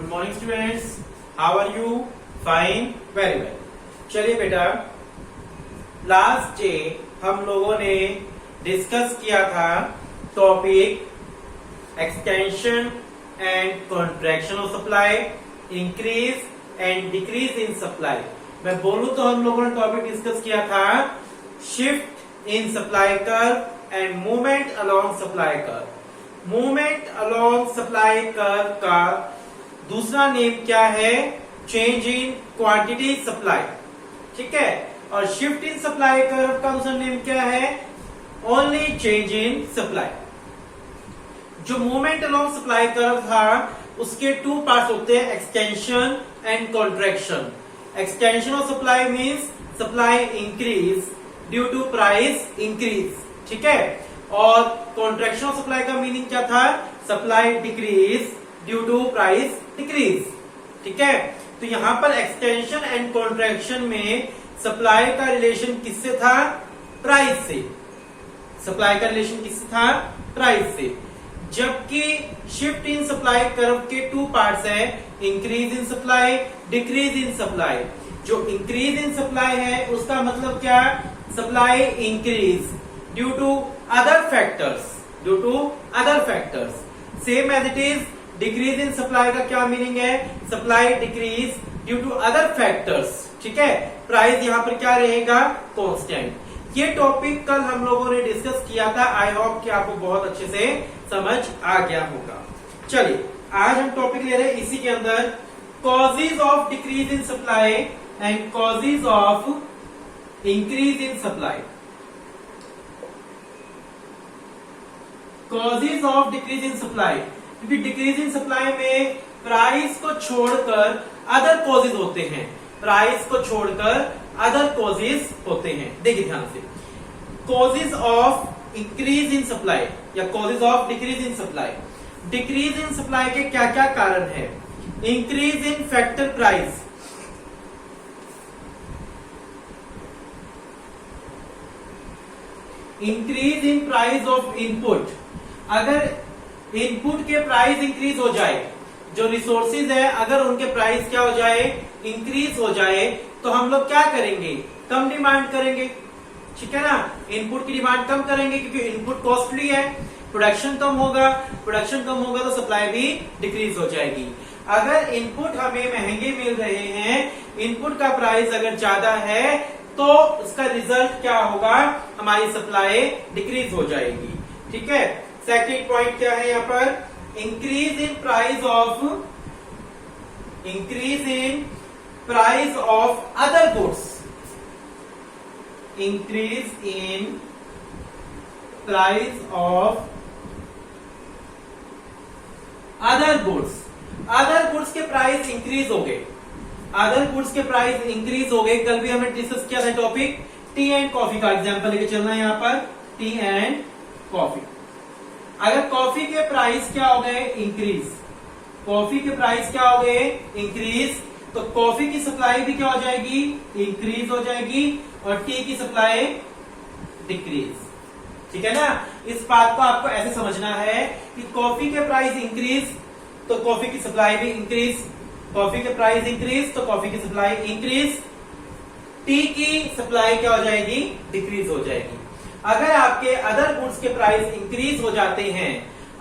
Good morning students, how are you? Fine, very well. चलिए बेटा, last day हम लोगों ने डिस्कस किया था topic extension and contraction of supply, increase and decrease in supply. मैं बोलूं तो हम लोगों ने टॉपिक डिस्कस किया था shift in supply curve and movement along supply curve. Movement along supply curve का दूसरा नेम क्या है? चेंज इन क्वांटिटी सप्लाई, ठीक है। और शिफ्ट इन सप्लाई कर्व का दूसरा नेम क्या है? Only change in supply. जो मूवमेंट अलोंग सप्लाई कर्व था उसके टू पार्ट्स होते हैं, extension and contraction. Extension of supply means supply increase due to price increase, ठीक है। और कॉन्ट्रैक्शन ऑफ सप्लाई का मीनिंग क्या था? Supply decrease due to price decrease, ठीक है। तो यहां पर एक्सटेंशन एंड कॉन्ट्रैक्शन में सप्लाई का रिलेशन किससे था? प्राइस से। सप्लाई का रिलेशन किससे था? प्राइस से। जबकि शिफ्ट इन सप्लाई कर्व के टू पार्ट्स हैं, increase in supply, decrease in supply. जो इंक्रीज इन सप्लाई है उसका मतलब क्या? Supply increase due to other factors, due to other factors. Same as it is decrease in supply का क्या meaning है? Supply decrease due to other factors, ठीक है। प्राइस यहां पर क्या रहेगा? कांस्टेंट। ये टॉपिक कल हम लोगों ने डिस्कस किया था। आई होप कि आपको बहुत अच्छे से समझ आ गया होगा। चलिए आज हम टॉपिक ले रहे हैं इसी के अंदर causes of decrease in supply and causes of increase in supply. Causes of decrease in supply, क्योंकि डिक्रीज इन सप्लाई में प्राइस को छोड़कर अदर कॉजेज होते हैं। प्राइस को छोड़कर अदर कॉजेज होते हैं। देखिए ध्यान से, causes of increase in supply या causes of decrease in supply. Decrease in supply के क्या क्या कारण है? Increase in factor price, increase in price of input. अगर इनपुट के प्राइस इंक्रीज हो जाए, जो रिसोर्सेज है अगर उनके प्राइस क्या हो जाए? इंक्रीज हो जाए, तो हम लोग क्या करेंगे? कम डिमांड करेंगे, ठीक है ना। इनपुट की डिमांड कम करेंगे क्योंकि इनपुट कॉस्टली है। प्रोडक्शन कम होगा, प्रोडक्शन कम होगा तो सप्लाई भी डिक्रीज हो जाएगी। अगर इनपुट हमें महंगे मिल रहे हैं, इनपुट का प्राइस अगर ज्यादा है, तो उसका रिजल्ट क्या होगा? हमारी सप्लाई डिक्रीज हो जाएगी, ठीक है। सेकंड पॉइंट क्या है यहां पर? Increase in price of, increase in price of other goods, increase in price of other goods. Other goods के प्राइस इंक्रीज हो गए, अदर गुड्स के प्राइस इंक्रीज हो गए। कल भी हमने डिस्कस किया था टॉपिक टी एंड कॉफी का एग्जांपल लेके चलना है यहां पर, टी एंड कॉफी। अगर कॉफी के प्राइस क्या हो गए? इंक्रीज। कॉफी के प्राइस क्या हो गए? इंक्रीज। तो कॉफी की सप्लाई भी क्या हो जाएगी? इंक्रीज हो जाएगी। और टी की सप्लाई डिक्रीज, ठीक है ना। इस बात को आपको ऐसे समझना है कि कॉफी के प्राइस इंक्रीज तो कॉफी की सप्लाई भी इंक्रीज, कॉफी के प्राइस इंक्रीज तो कॉफी की सप्लाई इंक्रीज, टी की सप्लाई क्या हो जाएगी? डिक्रीज हो जाएगी। अगर आपके अदर गुड्स के प्राइस इंक्रीज हो जाते हैं,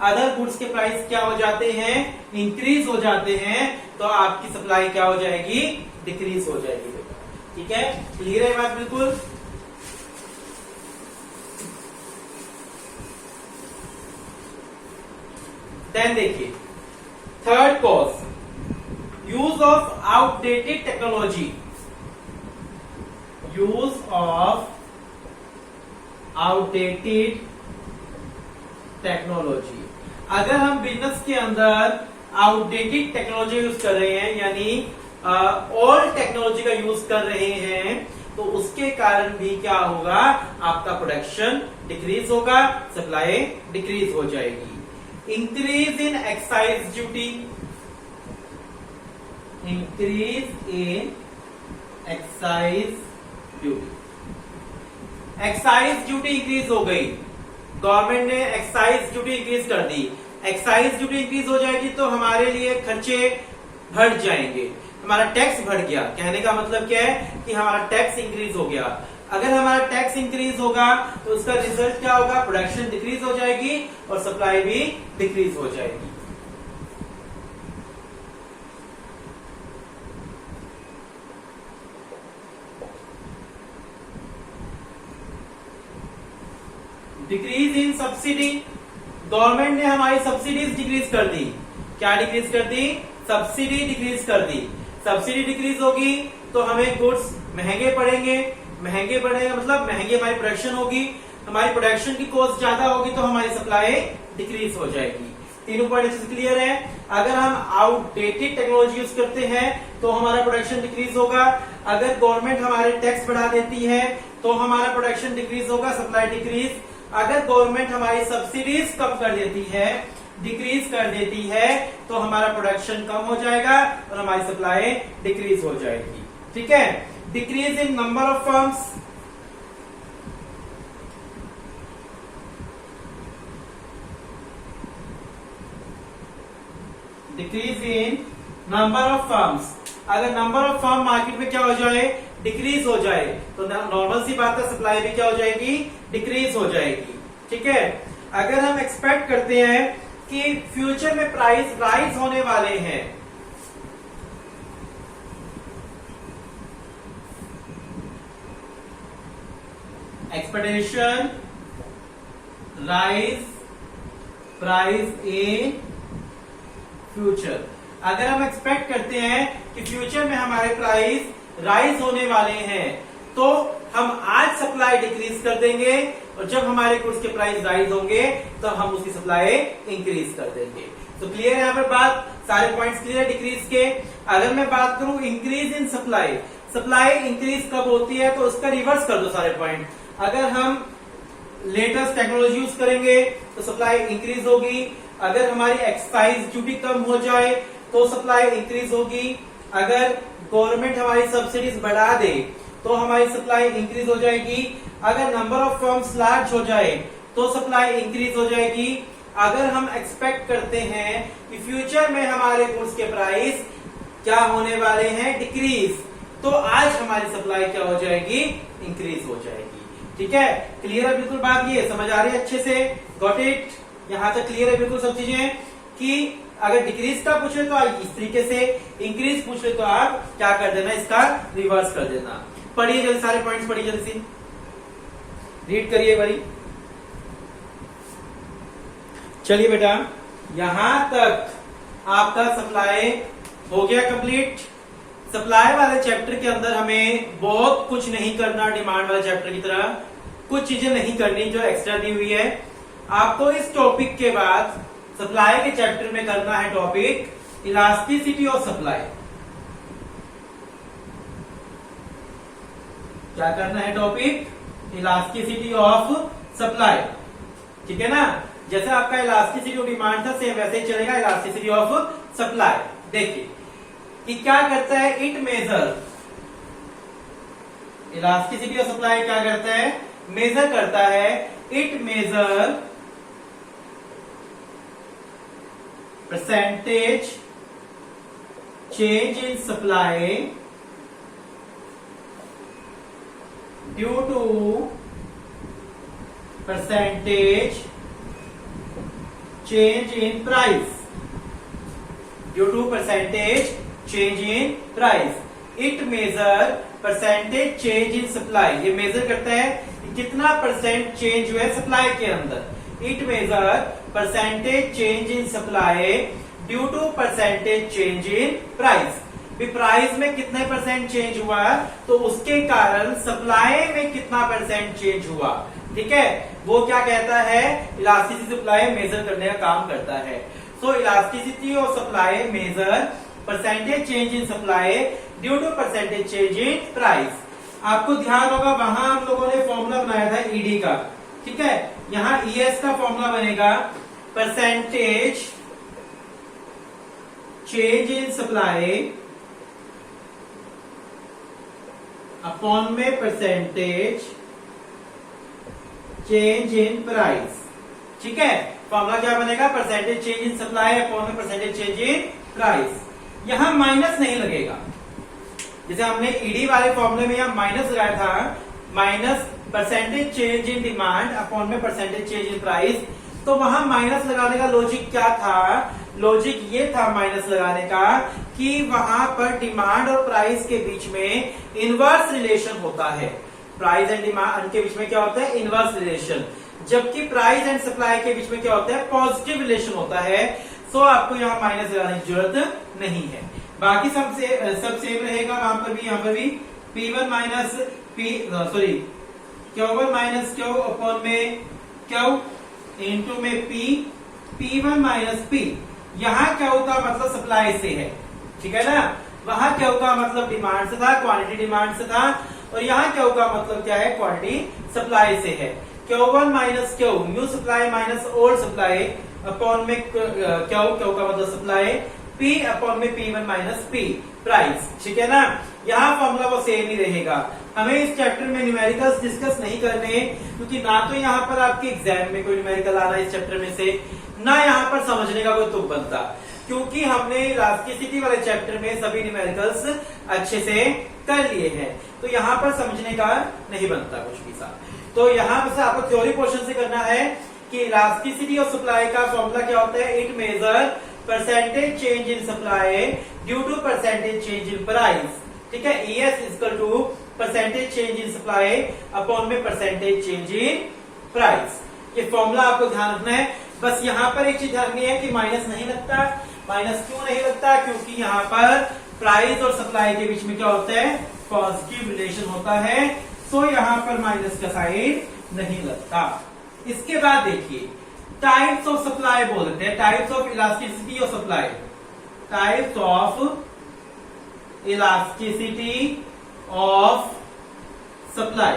अदर गुड्स के प्राइस क्या हो जाते हैं? इंक्रीज हो जाते हैं, तो आपकी सप्लाई क्या हो जाएगी? डिक्रीज हो जाएगी, ठीक है। क्लियर है बात बिल्कुल? देन देखिए third cause, use of outdated technology. Use of outdated technology. अगर हम बिजनेस के अंदर आउटडेटेड टेक्नोलॉजी यूज कर रहे हैं, यानी ओल्ड टेक्नोलॉजी का यूज कर रहे हैं, तो उसके कारण भी क्या होगा? आपका प्रोडक्शन डिक्रीज होगा, सप्लाई डिक्रीज हो जाएगी। Increase in excise duty, increase in excise duty. Excise duty increase हो गई, गवर्नमेंट ने एक्साइज ड्यूटी इंक्रीज कर दी। एक्साइज ड्यूटी इंक्रीज हो जाएगी तो हमारे लिए खर्चे बढ़ जाएंगे। हमारा टैक्स बढ़ गया, कहने का मतलब क्या है कि हमारा टैक्स इंक्रीज हो गया। अगर हमारा टैक्स इंक्रीज होगा तो उसका रिजल्ट क्या होगा, प्रोडक्शन डिक्रीज हो जाएगी और सप्लाई भी डिक्रीज हो जाएगी। डिक्रीज इन सब्सिडी, गवर्नमेंट ने हमारी सब्सिडीज डिक्रीज कर दी। क्या डिक्रीज कर दी, सब्सिडी डिक्रीज कर दी। सब्सिडी डिक्रीज होगी तो हमें गुड्स महंगे पड़ेंगे, महंगे पड़ेगा मतलब महंगी हमारी प्रोडक्शन होगी, हमारी प्रोडक्शन की कॉस्ट ज्यादा होगी तो हमारी सप्लाई डिक्रीज हो जाएगी। तीनों पॉइंट क्लियर है। अगर हम आउटडेटेड टेक्नोलॉजी यूज करते हैं तो हमारा प्रोडक्शन डिक्रीज होगा। अगर गवर्नमेंट हमारे टैक्स बढ़ा देती है तो हमारा प्रोडक्शन डिक्रीज होगा, सप्लाई डिक्रीज। अगर गवर्नमेंट हमारी सब्सिडीज कम कर देती है, डिक्रीज कर देती है, तो हमारा प्रोडक्शन कम हो जाएगा और हमारी सप्लाई डिक्रीज हो जाएगी। ठीक है। Decrease in number of firms, decrease in number of firms. अगर नंबर ऑफ फर्म मार्केट में क्या हो जाए, डिक्रीज हो जाए, तो नॉर्मल सी बात है सप्लाई भी क्या हो जाएगी, डिक्रीज हो जाएगी। ठीक है। अगर हम एक्सपेक्ट करते हैं कि फ्यूचर में प्राइस राइज होने वाले हैं, expectation rise price in future. अगर हम एक्सपेक्ट करते हैं कि फ्यूचर में हमारे प्राइस राइज होने वाले हैं तो हम आज सप्लाई डिक्रीज कर देंगे और जब हमारे गुड्स के प्राइस राइज होंगे तो हम उसकी सप्लाई इंक्रीज कर देंगे। तो क्लियर है यहाँ पर बात, सारे पॉइंट्स क्लियर डिक्रीज के। अगर मैं बात करूं increase in supply, supply increase कब होती है तो उसका रिवर्स कर दो सारे पॉइंट। अगर हम लेटेस्ट टेक्नोलॉजी यूज करेंगे तो सप्लाई इंक्रीज होगी। अगर हमारी एक्साइज ड्यूटी कम हो जाए तो सप्लाई इंक्रीज होगी। अगर गवर्नमेंट हमारी सब्सिडीज बढ़ा दे तो हमारी सप्लाई इंक्रीज हो जाएगी। अगर नंबर ऑफ फर्म्स लार्ज हो जाए तो सप्लाई इंक्रीज हो जाएगी। अगर हम एक्सपेक्ट करते हैं कि फ्यूचर में हमारे गुड्स के प्राइस क्या होने वाले हैं, डिक्रीज, तो आज हमारी सप्लाई क्या हो जाएगी, इंक्रीज हो जाएगी। ठीक है। क्लियर है बिल्कुल बात, ये समझ आ रही है अच्छे से, गॉट इट। यहां तक क्लियर है बिल्कुल सब चीजें कि अगर डिक्रीज का पूछे तो इस तरीके से, इंक्रीज पूछे तो आप क्या कर देना, इसका रिवर्स कर देना। पढ़िए जल्दी, सारे पॉइंट्स पढ़िए जल्दी से, रीड करिए बारी। चलिए बेटा, यहां तक आपका सप्लाई हो गया कंप्लीट। सप्लाई वाले चैप्टर के अंदर हमें बहुत कुछ नहीं करना, डिमांड वाले चैप्टर की तरह कुछ चीजें नहीं करनी जो एक्स्ट्रा दी हुई है। आपको इस टॉपिक के बाद सप्लाई के चैप्टर में करना है टॉपिक इलास्टिसिटी ऑफ सप्लाई। क्या करना है टॉपिक, इलास्टिसिटी ऑफ सप्लाई। ठीक है ना, जैसे आपका इलास्टिसिटी ऑफ डिमांड था सेम वैसे ही चलेगा इलास्टिसिटी ऑफ सप्लाई। देखिए कि क्या करता है, it measure, elasticity of supply क्या करता है, मेजर करता है, it measure percentage change in supply due to percentage change in price, due to percentage change in price. It measure percentage change in supply, ये मेजर करता है कि कितना परसेंट चेंज हुआ है सप्लाई के अंदर। It measure percentage change in supply due to percentage change in price. भी प्राइस में कितने परसेंट चेंज हुआ तो उसके कारण सप्लाई में कितना परसेंट चेंज हुआ। ठीक है, वो क्या कहता है, इलास्टिसिटी सप्लाई मेजर करने का काम करता है। So elasticity of supply measure percentage change in supply due to percentage change in price. आपको ध्यान होगा वहां हम लोगों ने फॉर्मूला बनाया था ईडी का। ठीक है, यहां ईएस का फॉर्मूला बनेगा percentage change in supply upon में परसेंटेज चेंज इन प्राइस। ठीक है, फॉर्मूला क्या बनेगा, percentage change in supply upon में परसेंटेज चेंज इन प्राइस। यहां माइनस नहीं लगेगा। जैसे हमने ईडी वाले फॉर्मूले में यहां माइनस लगाया था, minus percentage change in demand upon में परसेंटेज चेंज इन प्राइस, तो वहां माइनस लगाने का लॉजिक क्या था? लॉजिक ये था माइनस लगाने का कि वहां पर डिमांड और प्राइस के बीच में इनवर्स रिलेशन होता है। प्राइस एंड डिमांड के बीच में क्या होता है? Inverse relation. जबकि प्राइस एंड सप्लाई के बीच में क्या होता है? पॉजिटिव रिलेशन होता है। सो आपको यहाँ माइनस लगाने की जरूरत नहीं है। बाकी सब सेम रहेगा, वहां पर भी, यहाँ पर भी P1 minus Q1 minus Q upon में Q इंटू में P1 माइनस P। यहाँ Q का मतलब सप्लाई से है, ठीक है ना? वहां Q का मतलब डिमांड से था, क्वांटिटी डिमांड से था, और यहाँ Q का मतलब क्या है? क्वांटिटी सप्लाई से है। Q1 minus Q, new supply minus old supply upon में Q का मतलब सप्लाई, P अपॉन में P1 माइनस P प्राइस, ठीक है ना? यहाँ फॉर्मूला वो सेम ही रहेगा। हमें इस चैप्टर में न्यूमेरिकल्स डिस्कस नहीं करने, क्योंकि ना तो यहाँ पर आपके एग्जाम में कोई न्यूमेरिकल आ रहा है इस चैप्टर में से, ना यहाँ पर समझने का कोई तुक बनता, क्योंकि हमने इलास्टिसिटी वाले चैप्टर में सभी न्यूमेरिकल्स अच्छे से कर लिए हैं, तो यहाँ पर समझने का नहीं बनता कुछ भी सा। तो यहाँ पर आपको थ्योरी पोर्शन से करना है कि इलास्टिसिटी ऑफ सप्लाई का फॉर्मूला क्या होता है? It measure percentage change in supply due to percentage change in price, ठीक है? ES equal to percentage change in supply upon में परसेंटेज चेंज इन प्राइस। ये फॉर्मूला आपको ध्यान रखना है। बस यहाँ पर एक चीज ध्यान रखनी है कि माइनस नहीं लगता। माइनस क्यों नहीं लगता? क्योंकि यहाँ पर प्राइस और सप्लाई के बीच में क्या होता है? पॉजिटिव रिलेशन होता है। सो यहाँ पर माइनस का साइन नहीं लगता। इसके बाद देखिए टाइप्स ऑफ सप्लाई बोल देते हैं, types of elasticity of supply. Types of elasticity of supply,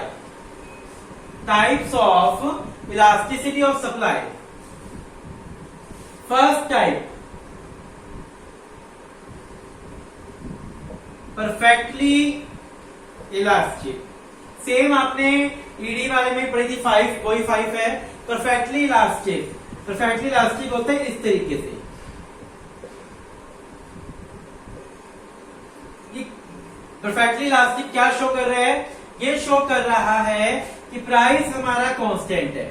types of elasticity of supply. First type, perfectly elastic. Same आपने ईडी वाले में पढ़ी थी 5, वही 5 है। परफेक्टली इलास्टिक, परफेक्टली इलास्टिक होते हैं इस तरीके से। परफेक्टली इलास्टिक क्या शो कर रहे हैं? ये शो कर रहा है कि प्राइस हमारा कांस्टेंट है।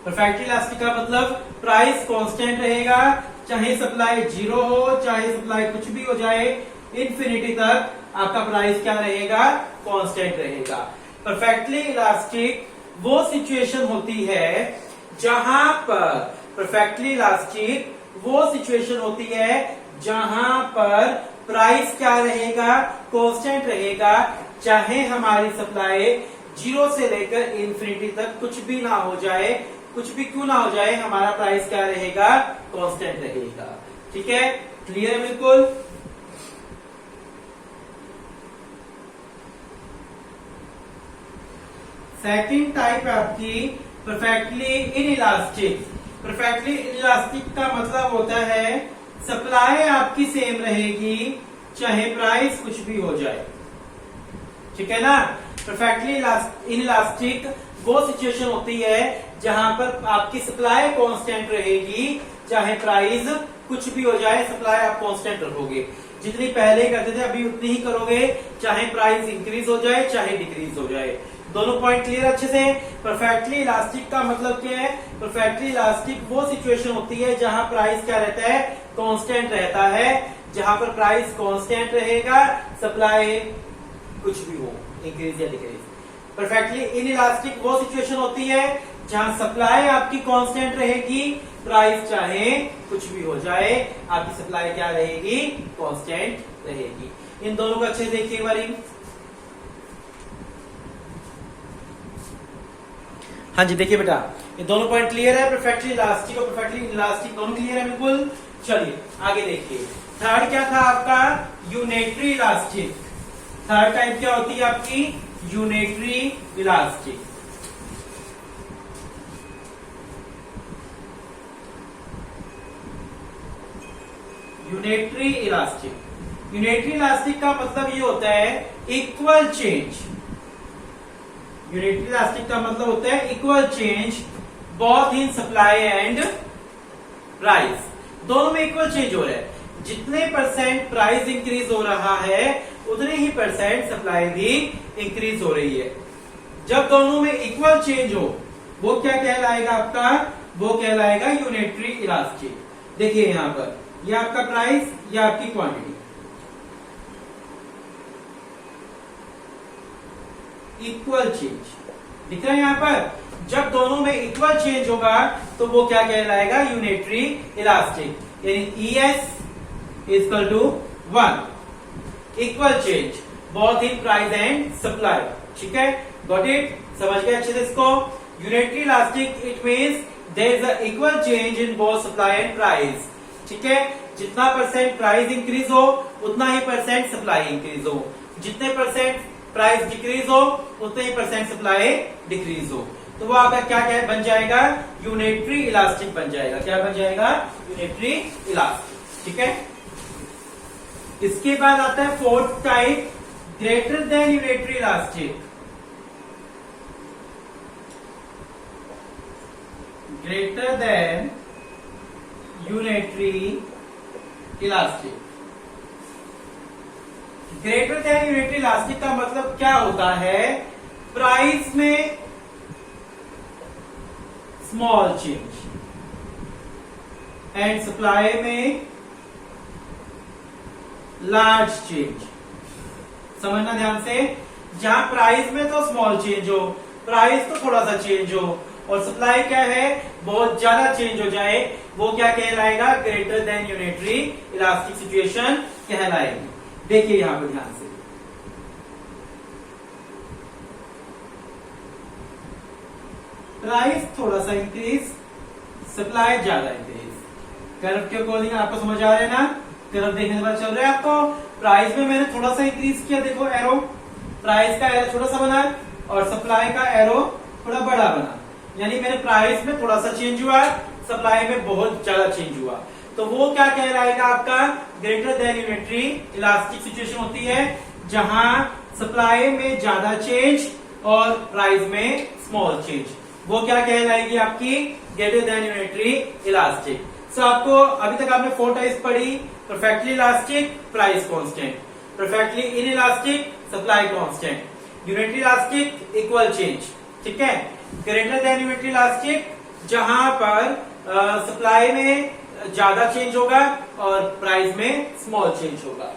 परफेक्टली इलास्टिक का मतलब प्राइस कांस्टेंट रहेगा, चाहे सप्लाई 0 हो, चाहे सप्लाई कुछ भी हो जाए, इंफिनिटी तक आपका प्राइस क्या रहेगा? कांस्टेंट रहेगा। परफेक्टली इलास्टिक वो सिचुएशन होती है जहां पर, परफेक्टली इलास्टिक वो सिचुएशन होती है जहां पर प्राइस क्या रहेगा? कांस्टेंट रहेगा, चाहे हमारी सप्लाई 0 से लेकर इंफिनिटी तक कुछ भी ना हो जाए, कुछ भी क्यों ना हो जाए, हमारा प्राइस क्या रहेगा? कांस्टेंट रहेगा। ठीक है, क्लियर है बिल्कुल? सेकंड टाइप है आपकी परफेक्टली इनइलास्टिक। परफेक्टली इनइलास्टिक का मतलब होता है सप्लाई आपकी सेम रहेगी चाहे प्राइस कुछ भी हो जाए। ठीक है ना? परफेक्टली इनइलास्टिक वो सिचुएशन होती है जहां पर आपकी सप्लाई कांस्टेंट रहेगी, चाहे प्राइस कुछ भी हो जाए, सप्लाई आप कांस्टेंट रखोगे। जितनी पहले करते थे अभी उतनी ही करोगे, चाहे प्राइस इंक्रीज हो जाए चाहे डिक्रीज हो जाए। दोनों पॉइंट क्लियर अच्छे से? परफेक्टली इलास्टिक का मतलब क्या है? परफेक्टली इलास्टिक वो सिचुएशन होती है जहां प्राइस क्या रहता है? कांस्टेंट रहता है। जहां पर प्राइस कांस्टेंट रहेगा, सप्लाई कुछ भी हो, इंक्रीज या डिक्रीज। परफेक्टली इनइलास्टिक वो सिचुएशन होती है जहां सप्लाई आपकी कांस्टेंट रहेगी, प्राइस चाहे कुछ भी हो जाए, आपकी सप्लाई क्या रहेगी? कांस्टेंट रहेगी। इन दोनों को अच्छे से देखिए एक बारी। हाँ जी, देखिए बेटा, ये दोनों पॉइंट क्लियर है? परफेक्टली इलास्टिक और परफेक्टली इनइलास्टिक दोनों क्लियर है बिल्कुल? चलिए आगे देखिए। थर्ड क्या था आपका? Unitary elastic. थर्ड टाइप क्या होती है आपकी? Unitary elastic. Unitary elastic. Unitary elastic का मतलब ये होता है इक्वल चेंज। यूनिटरी इलास्टिक का मतलब होता है equal change both in supply and price. दोनों में इक्वल चेंज हो रहा है। जितने परसेंट प्राइस इंक्रीज हो रहा है उतने ही परसेंट सप्लाई भी इंक्रीज हो रही है। जब दोनों में इक्वल चेंज हो वो क्या कहलाएगा आपका, वो कहलाएगा यूनिटरी इलास्टिक। देखिए यहां पर ये आपका प्राइस, ये आपकी क्वांटिटी, इक्वल चेंज दिख रहा है यहां पर। जब दोनों में इक्वल चेंज होगा तो वो क्या कहलाएगा, यूनिटरी इलास्टिक। यानी ES equal to 1, equal change both in price and supply. ठीक है, गॉट इट, समझ गए अच्छे से इसको। Unitary elastic it means there is a equal change in both supply and price. ठीक है, जितना परसेंट प्राइस इंक्रीज हो उतना ही परसेंट सप्लाई इंक्रीज हो, जितने परसेंट प्राइस डिक्रीज हो उतने ही परसेंट सप्लाई डिक्रीज हो। तो वो आपका क्या क्या बन जाएगा, यूनिटरी इलास्टिक बन जाएगा। क्या बन जाएगा, यूनिटरी इलास्टिक। ठीक है, इसके बाद आता है fourth type, greater than unitary elastic. Greater than unitary elastic. Greater than unitary elastic का मतलब क्या होता है, प्राइस में स्मॉल चेंज एंड सप्लाई में लार्ज चेंज। समझना ध्यान से, जहां प्राइस में तो स्मॉल चेंज हो, प्राइस तो थोड़ा सा चेंज हो, और सप्लाई क्या है बहुत ज्यादा चेंज हो जाए, वो क्या कहलाएगा, greater than unitary elastic situation कहलाएगी। देखिए यहां पर ध्यान से, प्राइस थोड़ा सा इंक्रीज, सप्लाई ज्यादा इंक्रीज। कर्व के अकॉर्डिंग आपको समझ आ रहा है ना, कर्व देखने के बाद चल रहा है आपको। प्राइस में मैंने थोड़ा सा इंक्रीज किया, देखो एरो, प्राइस का एरो छोटा सा बना और सप्लाई का एरो थोड़ा बड़ा बना, यानी मेरे प्राइस में थोड़ा सा चेंज हुआ, सप्लाई में बहुत ज्यादा चेंज हुआ। तो वो क्या कहलाएगा आपका, greater than unitary elastic situation होती है, जहां सप्लाई में ज्यादा चेंज और प्राइस में स्मॉल चेंज, वो क्या कहलाएगी आपकी, ग्रेटर देन यूनिटरी इलास्टिक। सो आपको अभी तक आपने 4 टाइप्स पढ़ी, perfectly elastic, price constant, perfectly in elastic, supply constant, unitary elastic, equal change. ठीक है, ग्रेटर देन यूनिटरी इलास्टिक जहां पर सप्लाई में ज्यादा चेंज होगा और प्राइस में स्मॉल चेंज होगा।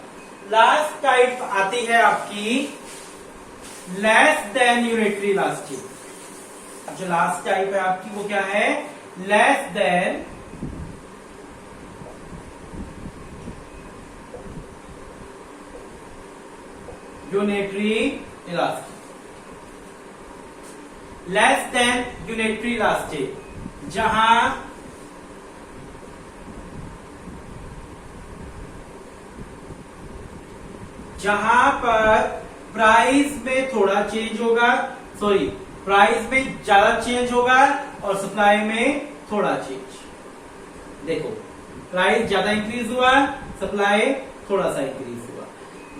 लास्ट टाइप आती है आपकी लेस देन यूनिटरी इलास्टिक। जो लास्ट टाइप है आपकी वो क्या है, less than unitary elastic. Less than unitary elastic जहां पर प्राइस में थोड़ा चेंज होगा, सॉरी प्राइस में ज्यादा चेंज होगा और सप्लाई में थोड़ा चेंज। देखो प्राइस ज्यादा इंक्रीज हुआ, सप्लाई थोड़ा सा इंक्रीज हुआ।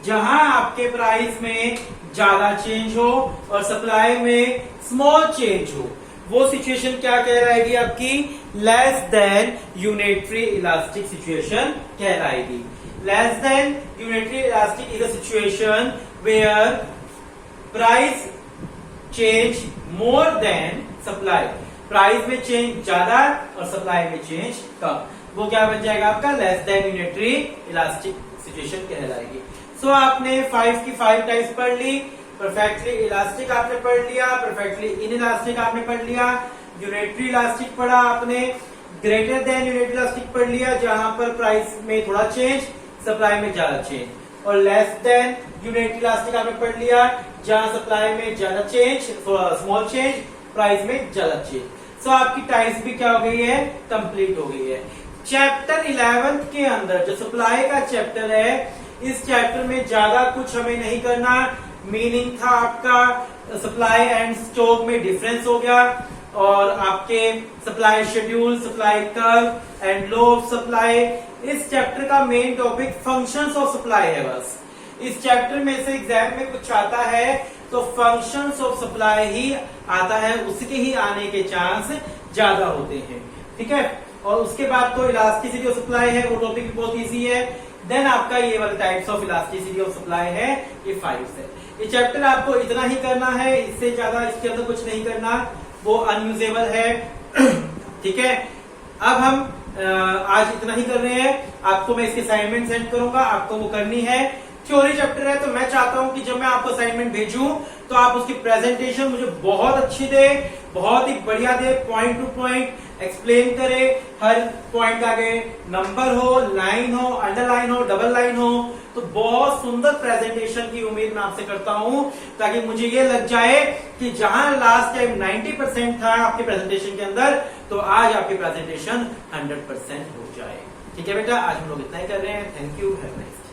जहां आपके प्राइस में ज्यादा चेंज हो और सप्लाई में स्मॉल चेंज हो, वो सिचुएशन क्या कहलाएगी आपकी, less than unitary elastic situation कहलाएगी। Less than unitary elastic is a situation where price change more than supply, price में चेंज ज्यादा और सप्लाई में चेंज कम, वो क्या बन जाएगा आपका, less than unitary elastic situation कहलाएगी। सो आपने 5 की 5 टाइप्स पढ़ ली, परफेक्टली इलास्टिक आपने पढ़ लिया, परफेक्टली इन इलास्टिक आपने पढ़ लिया, यूनिटरी इलास्टिक पढ़ा आपने, ग्रेटर देन यूनिटरी इलास्टिक पढ़ लिया जहां पर प्राइस में थोड़ा चेंज, सप्लाई में ज्यादा चेंज, और लेस देन यूनिटरी इलास्टिक आपने पढ़ लिया जहां सप्लाई में ज्यादा चेंज, स्मॉल चेंज, प्राइस में ज्यादा चेंज। सो आपकी टाइप्स भी क्या हो गई है, कंप्लीट हो गई है। चैप्टर 11 के अंदर जो सप्लाई का चैप्टर है, इस चैप्टर में ज्यादा कुछ हमें नहीं करना। मीनिंग था आपका सप्लाई एंड स्टॉक में डिफरेंस हो गया, और आपके supply schedule, supply curve and low of supply. इस चैप्टर का main topic functions of supply है। बस इस चैप्टर में से एग्जाम में कुछ आता है तो फंक्शंस ऑफ सप्लाई ही आता है, उसके ही आने के चांस ज्यादा होते हैं। ठीक है, और उसके बाद तो इलास्टिसिटी ऑफ सप्लाई है, वो टॉपिक भी बहुत इजी है। देन आपका ये वाला types of elasticity of supply है, ये 5 है। ये चैप्टर आपको इतना ही करना है, इससे ज्यादा इसके अंदर कुछ नहीं करना, वो अनयूजेबल है। ठीक है, अब हम आज इतना ही कर रहे हैं। आपको मैं इसकी असाइनमेंट सेंड करूंगा, आपको वो करनी है। थ्योरी चैप्टर है, तो मैं चाहता हूं कि जब मैं आपको असाइनमेंट भेजूं तो आप उसकी प्रेजेंटेशन मुझे बहुत अच्छी दे, बहुत ही बढ़िया दे, पॉइंट टू पॉइंट एक्सप्लेन करे, हर पॉइंट का आगे नंबर हो, लाइन हो, अंडरलाइन हो, डबल लाइन हो। तो बहुत सुंदर प्रेजेंटेशन की उम्मीद मैं आपसे करता हूं, ताकि मुझे ये लग जाए कि जहां लास्ट टाइम 90% था आपके प्रेजेंटेशन के अंदर, तो आज आपकी प्रेजेंटेशन 100% हो जाए। ठीक है बेटा, आज हम लोग इतना ही कर रहे हैं। Thank you, have a nice day.